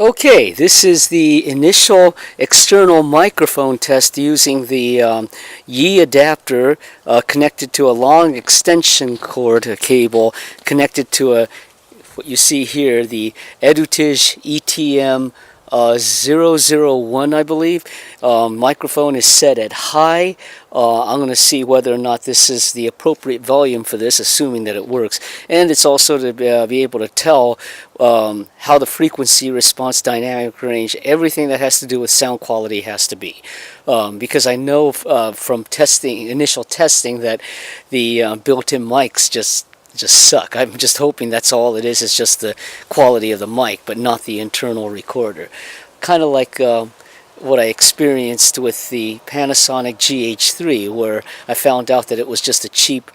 Okay, this is the initial external microphone test using the Yi adapter connected to a long extension cord cable connected to what you see here, the Edutige ETM-001, I believe. Microphone is set at high. I'm going to see whether or not this is the appropriate volume for this, assuming that it works. And it's also to be able to tell how the frequency response, dynamic range, everything that has to do with sound quality has to be. Because I know from initial testing, that the built-in mics just suck. I'm just hoping that's all it is just the quality of the mic, but not the internal recorder. Kind of like what I experienced with the Panasonic GH3, where I found out that it was just a cheap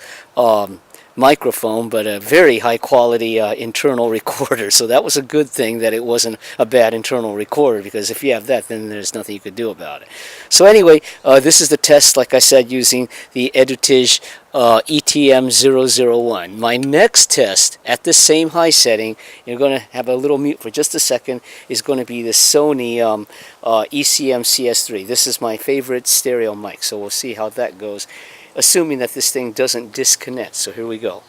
microphone, but a very high quality internal recorder. So that was a good thing that it wasn't a bad internal recorder, because if you have that, then there's nothing you could do about it. So anyway, this is the test, like I said, using the Edutige ETM-001. My next test at the same high setting, you're going to have a little mute for just a second, is going to be the Sony ECM-CS3. This is my favorite stereo mic, so we'll see how that goes, assuming that this thing doesn't disconnect. So here we go.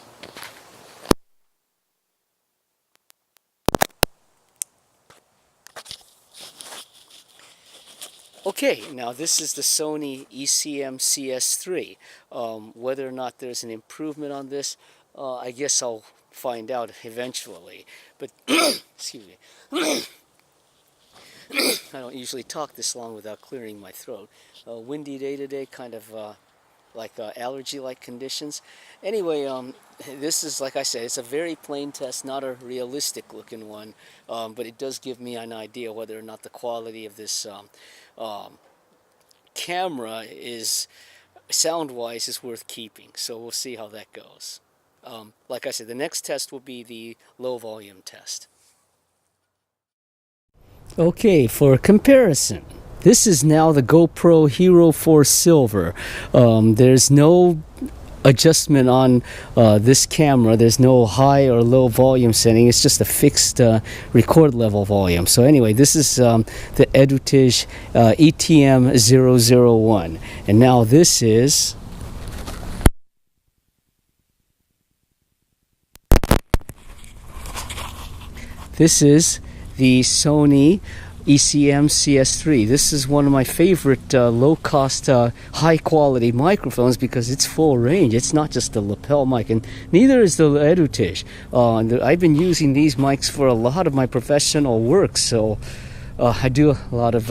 Okay, now this is the Sony ECM-CS3. Whether or not there's an improvement on this, I guess I'll find out eventually. But, excuse me. I don't usually talk this long without clearing my throat. Windy day today, kind of like allergy-like conditions. Anyway, this is, like I said, it's a very plain test, not a realistic looking one, but it does give me an idea whether or not the quality of this camera is, sound-wise, is worth keeping. So we'll see how that goes. Like I said, the next test will be the low volume test. Okay, for comparison, this is now the GoPro Hero 4 Silver. There's no adjustment on this camera. There's no high or low volume setting. It's just a fixed record level volume. So anyway, this is the Edutige ETM-001. And now this is the Sony ECM-CS3. This is one of my favorite low-cost, high-quality microphones because it's full range. It's not just a lapel mic, and neither is the Edutige. I've been using these mics for a lot of my professional work, so I do a lot of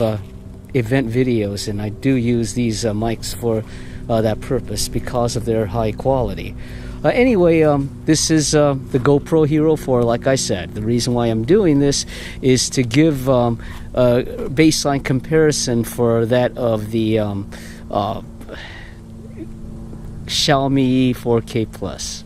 event videos, and I do use these mics for that purpose because of their high quality. Anyway, this is the GoPro Hero 4, like I said. The reason why I'm doing this is to give a baseline comparison for that of the Xiaomi 4K Plus.